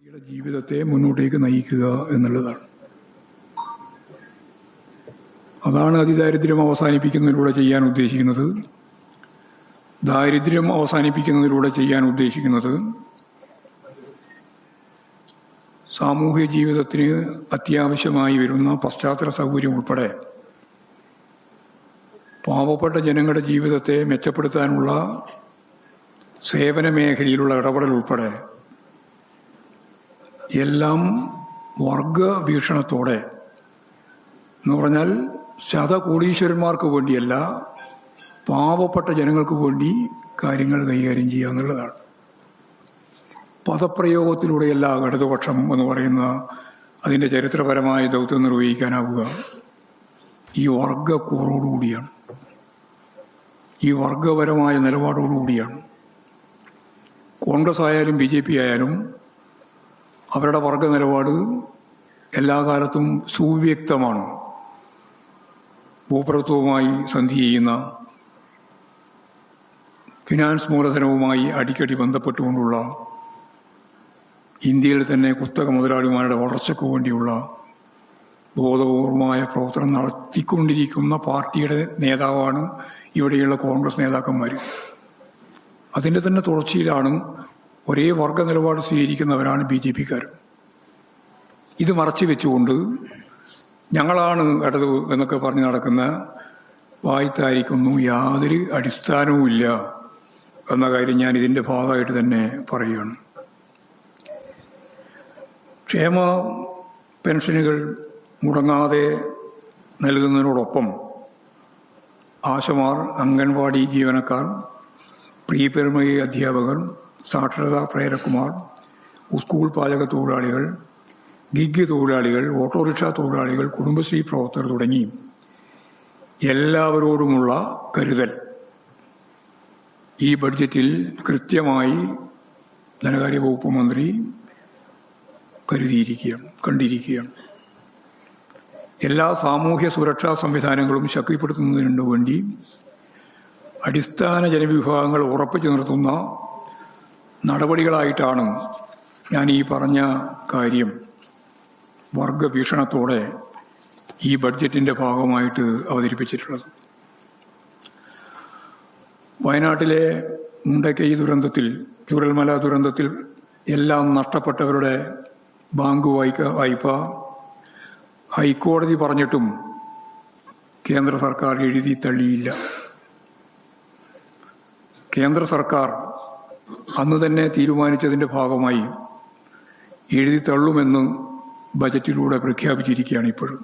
ജീവിതത്തെ മുന്നോട്ടേക്ക് നയിക്കുക എന്നുള്ളതാണ്. അതാണ് അതിദാരിദ്ര്യം അവസാനിപ്പിക്കുന്നതിലൂടെ ചെയ്യാൻ ഉദ്ദേശിക്കുന്നത്. ദാരിദ്ര്യം അവസാനിപ്പിക്കുന്നതിലൂടെ ചെയ്യാൻ ഉദ്ദേശിക്കുന്നത് സാമൂഹ്യ ജീവിതത്തിന് അത്യാവശ്യമായി വരുന്ന പശ്ചാത്തല സൗകര്യം ഉൾപ്പെടെ പാവപ്പെട്ട ജനങ്ങളുടെ ജീവിതത്തെ മെച്ചപ്പെടുത്താനുള്ള സേവന മേഖലയിലുള്ള ഇടപെടൽ ഉൾപ്പെടെ എല്ലാം വർഗവീക്ഷണത്തോടെ, എന്ന് പറഞ്ഞാൽ ശതകോടീശ്വരന്മാർക്ക് വേണ്ടിയല്ല, പാവപ്പെട്ട ജനങ്ങൾക്ക് വേണ്ടി കാര്യങ്ങൾ കൈകാര്യം ചെയ്യുക എന്നുള്ളതാണ്. പദപ്രയോഗത്തിലൂടെയല്ല ഇടതുപക്ഷം എന്ന് പറയുന്ന അതിൻ്റെ ചരിത്രപരമായ ദൗത്യം നിർവഹിക്കാനാവുക. ഈ വർഗക്കൂറോടുകൂടിയാണ്, ഈ വർഗപരമായ നിലപാടോടുകൂടിയാണ്. കോൺഗ്രസ് ആയാലും BJP ആയാലും അവരുടെ വർഗ നിലപാട് എല്ലാ കാലത്തും സുവ്യക്തമാണ്. ഭൂപ്രഭുത്വവുമായി സന്ധി ചെയ്യുന്ന, ഫിനാൻസ് മൂലധനവുമായി അടിക്കടി ബന്ധപ്പെട്ടുകൊണ്ടുള്ള, ഇന്ത്യയിൽ തന്നെ കുത്തക മുതലാളിമാരുടെ വളർച്ചയ്ക്ക് വേണ്ടിയുള്ള ബോധപൂർവമായ പ്രവർത്തനം നടത്തിക്കൊണ്ടിരിക്കുന്ന പാർട്ടിയുടെ നേതാവാണ് ഇവിടെയുള്ള കോൺഗ്രസ് നേതാക്കന്മാർ. അതിൻ്റെ തന്നെ തുടർച്ചയിലാണ് ഒരേ വർഗ നിലപാട് സ്വീകരിക്കുന്നവരാണ് BJP-ക്കാർ. ഇത് മറച്ചു വെച്ചുകൊണ്ട് ഞങ്ങളാണ് ഇടത് എന്നൊക്കെ പറഞ്ഞ് നടക്കുന്ന വായ്ത്താരിക്കൊന്നും യാതൊരു അടിസ്ഥാനവുമില്ല എന്ന കാര്യം ഞാൻ ഇതിൻ്റെ ഭാഗമായിട്ട് തന്നെ പറയുകയാണ്. ക്ഷേമ പെൻഷനുകൾ മുടങ്ങാതെ നൽകുന്നതിനോടൊപ്പം ആശമാർ, അംഗൻവാടി ജീവനക്കാർ, പ്രീ പ്രൈമറി അധ്യാപകർ, സാക്ഷരതാ പ്രേരകുമാർ, സ്കൂൾ പാചക തൊഴിലാളികൾ, ഗിഗ് തൊഴിലാളികൾ, ഓട്ടോറിക്ഷ തൊഴിലാളികൾ, കുടുംബശ്രീ പ്രവർത്തകർ തുടങ്ങി എല്ലാവരോടുമുള്ള കരുതൽ ഈ ബഡ്ജറ്റിൽ കൃത്യമായി ധനകാര്യ വകുപ്പ് മന്ത്രി കണ്ടിരിക്കുകയാണ്. എല്ലാ സാമൂഹ്യ സുരക്ഷാ സംവിധാനങ്ങളും ശക്തിപ്പെടുത്തുന്നതിനു വേണ്ടി അടിസ്ഥാന ജനവിഭാഗങ്ങൾ ഉറപ്പിച്ചു നിർത്തുന്ന നടപടികളായിട്ടാണ് ഞാൻ ഈ പറഞ്ഞ കാര്യം വർഗവീക്ഷണത്തോടെ ഈ ബഡ്ജറ്റിൻ്റെ ഭാഗമായിട്ട് അവതരിപ്പിച്ചിട്ടുള്ളത്. വയനാട്ടിലെ മുണ്ടക്കൈ ദുരന്തത്തിൽ, ചൂരൽമല ദുരന്തത്തിൽ എല്ലാം നഷ്ടപ്പെട്ടവരുടെ ബാങ്ക് വായ്പ ഹൈക്കോടതി പറഞ്ഞിട്ടും കേന്ദ്ര സർക്കാർ എഴുതി തള്ളിയില്ല. കേന്ദ്ര സർക്കാർ അന്ന് തന്നെ തീരുമാനിച്ചതിൻ്റെ ഭാഗമായി എഴുതി തള്ളുമെന്ന് ബജറ്റിലൂടെ പ്രഖ്യാപിച്ചിരിക്കുകയാണ് ഇപ്പോഴും.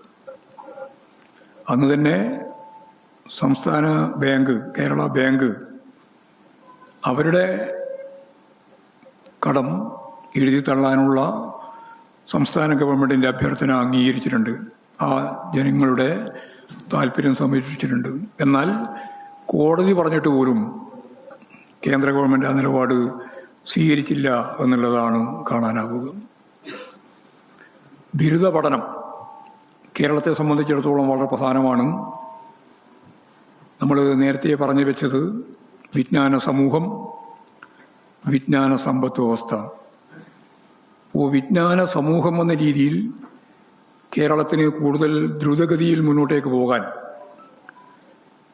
അന്ന് തന്നെ സംസ്ഥാന ബാങ്ക്, കേരള ബാങ്ക്, അവരുടെ കടം എഴുതി തള്ളാനുള്ള സംസ്ഥാന ഗവൺമെൻറ്റിൻ്റെ അഭ്യർത്ഥന അംഗീകരിച്ചിട്ടുണ്ട്. ആ ജനങ്ങളുടെ താല്പര്യം സംരക്ഷിച്ചിട്ടുണ്ട്. എന്നാൽ കോടതി പറഞ്ഞിട്ട് പോലും കേന്ദ്ര ഗവൺമെൻറ് ആ നിലപാട് സ്വീകരിച്ചില്ല എന്നുള്ളതാണ് കാണാനാവുക. ബിരുദ പഠനം കേരളത്തെ സംബന്ധിച്ചിടത്തോളം വളരെ പ്രധാനമാണ്. നമ്മൾ നേരത്തെ പറഞ്ഞു വെച്ചത് വിജ്ഞാന സമൂഹം, വിജ്ഞാന സമ്പദ് വ്യവസ്ഥ. വിജ്ഞാന സമൂഹം എന്ന രീതിയിൽ കേരളത്തിന് കൂടുതൽ ദ്രുതഗതിയിൽ മുന്നോട്ടേക്ക് പോകാൻ,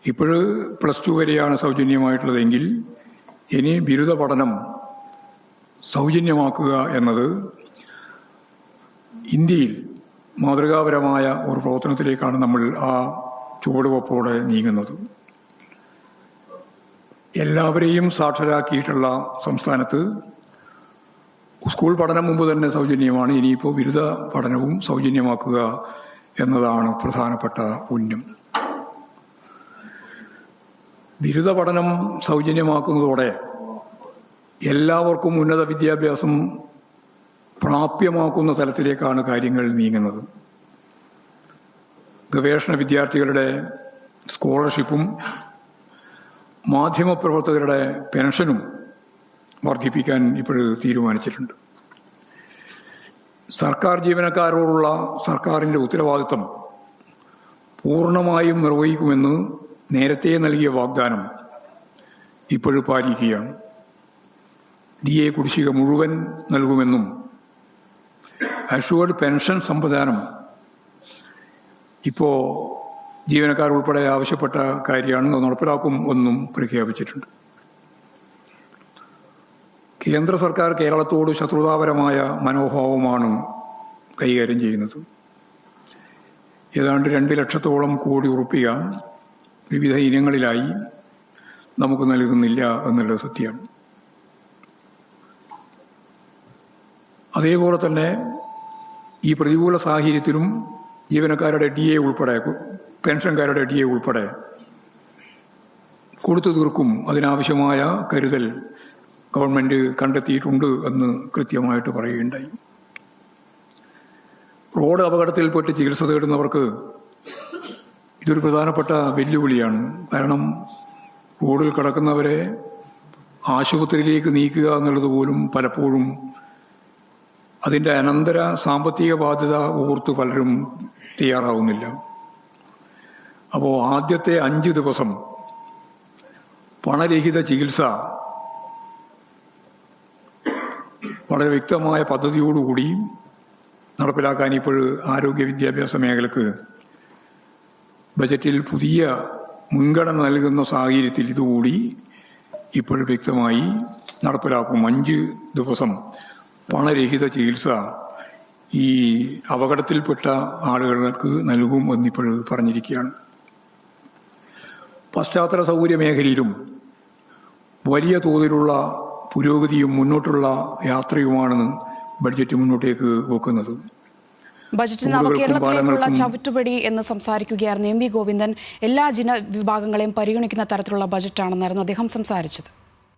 ഇപ്പോഴ് +2 വരെയാണ് സൗജന്യമായിട്ടുള്ളതെങ്കിൽ ഇനി ബിരുദ പഠനം സൗജന്യമാക്കുക എന്നത് ഇന്ത്യയിൽ മാതൃകാപരമായ ഒരു പ്രവർത്തനത്തിലേക്കാണ് നമ്മൾ ആ ചുവടുവെപ്പോടെ നീങ്ങുന്നത്. എല്ലാവരെയും സാക്ഷരരാക്കിയിട്ടുള്ള സംസ്ഥാനത്ത് സ്കൂൾ പഠനം മുമ്പ് തന്നെ സൗജന്യമാണ്. ഇനിയിപ്പോൾ ബിരുദ പഠനവും സൗജന്യമാക്കുക എന്നതാണ് പ്രധാനപ്പെട്ട ഉന്നം. ബിരുദ പഠനം സൗജന്യമാക്കുന്നതോടെ എല്ലാവർക്കും ഉന്നത വിദ്യാഭ്യാസം പ്രാപ്യമാക്കുന്ന തലത്തിലേക്കാണ് കാര്യങ്ങൾ നീങ്ങുന്നത്. ഗവേഷണ വിദ്യാർത്ഥികളുടെ സ്കോളർഷിപ്പും മാധ്യമപ്രവർത്തകരുടെ പെൻഷനും വർദ്ധിപ്പിക്കാൻ ഇപ്പോൾ തീരുമാനിച്ചിട്ടുണ്ട്. സർക്കാർ ജീവനക്കാരോടുള്ള സർക്കാരിൻ്റെ ഉത്തരവാദിത്തം പൂർണ്ണമായും നിർവഹിക്കുമെന്ന് നേരത്തെ നൽകിയ വാഗ്ദാനം ഇപ്പോഴും പാലിക്കുകയാണ്. DA കുടിശ്ശിക മുഴുവൻ നൽകുമെന്നും അഷ്വേർഡ് പെൻഷൻ സംവിധാനം ഇപ്പോൾ ജീവനക്കാർ ഉൾപ്പെടെ ആവശ്യപ്പെട്ട കാര്യമാണ്, നടപ്പിലാക്കും എന്നും പ്രഖ്യാപിച്ചിട്ടുണ്ട്. കേന്ദ്ര സർക്കാർ കേരളത്തോട് ശത്രുതാപരമായ മനോഭാവമാണ് കൈകാര്യം ചെയ്യുന്നത്. ഏതാണ്ട് 2 ലക്ഷത്തോളം കോടി ഉറുപ്പിക വിവിധ ഇനങ്ങളിലായി നമുക്ക് നൽകുന്നില്ല എന്നുള്ളത് സത്യമാണ്. അതേപോലെ തന്നെ ഈ പ്രതികൂല സാഹചര്യത്തിലും ജീവനക്കാരുടെ DA ഉൾപ്പെടെ, പെൻഷൻകാരുടെ DA ഉൾപ്പെടെ കൊടുത്തു തീർക്കും. അതിനാവശ്യമായ കരുതൽ ഗവൺമെൻറ് കണ്ടെത്തിയിട്ടുണ്ട് എന്ന് കൃത്യമായിട്ട് പറയുകയുണ്ടായി. റോഡ് അപകടത്തിൽപ്പെട്ട് ചികിത്സ തേടുന്നവർക്ക് ഇതൊരു പ്രധാനപ്പെട്ട വെല്ലുവിളിയാണ്. കാരണം റോഡിൽ കിടക്കുന്നവരെ ആശുപത്രിയിലേക്ക് നീക്കുക എന്നുള്ളത് പോലും പലപ്പോഴും അതിൻ്റെ അനന്തര സാമ്പത്തിക ബാധ്യത ഓർത്ത് പലരും തയ്യാറാവുന്നില്ല. അപ്പോൾ ആദ്യത്തെ 5 ദിവസം പണരഹിത ചികിത്സ വളരെ വ്യക്തമായ പദ്ധതിയോടുകൂടി നടപ്പിലാക്കാൻ ഇപ്പോൾ ആരോഗ്യ വിദ്യാഭ്യാസ മേഖലക്ക് ബജറ്റിൽ പുതിയ മുൻഗണന നൽകുന്ന സാഹചര്യത്തിൽ ഇതുകൂടി ഇപ്പോൾ വ്യക്തമായി നടപ്പിലാക്കും. 5 ദിവസം പണരഹിത ചികിത്സ ഈ അപകടത്തിൽപ്പെട്ട ആളുകൾക്ക് നൽകും എന്നിപ്പോൾ പറഞ്ഞിരിക്കുകയാണ്. പശ്ചാത്തല സൗകര്യ മേഖലയിലും വലിയ തോതിലുള്ള പുരോഗതിയും മുന്നോട്ടുള്ള യാത്രയുമാണ് ബഡ്ജറ്റ് മുന്നോട്ടേക്ക് വെക്കുന്നത്. ബജറ്റ് നവകേരളത്തിലേക്കുള്ള ചവിട്ടുപടി എന്ന് സംസാരിക്കുകയായിരുന്നു MV ഗോവിന്ദൻ. എല്ലാ ജനവിഭാഗങ്ങളെയും പരിഗണിക്കുന്ന തരത്തിലുള്ള ബജറ്റാണെന്നായിരുന്നു അദ്ദേഹം സംസാരിച്ചത്.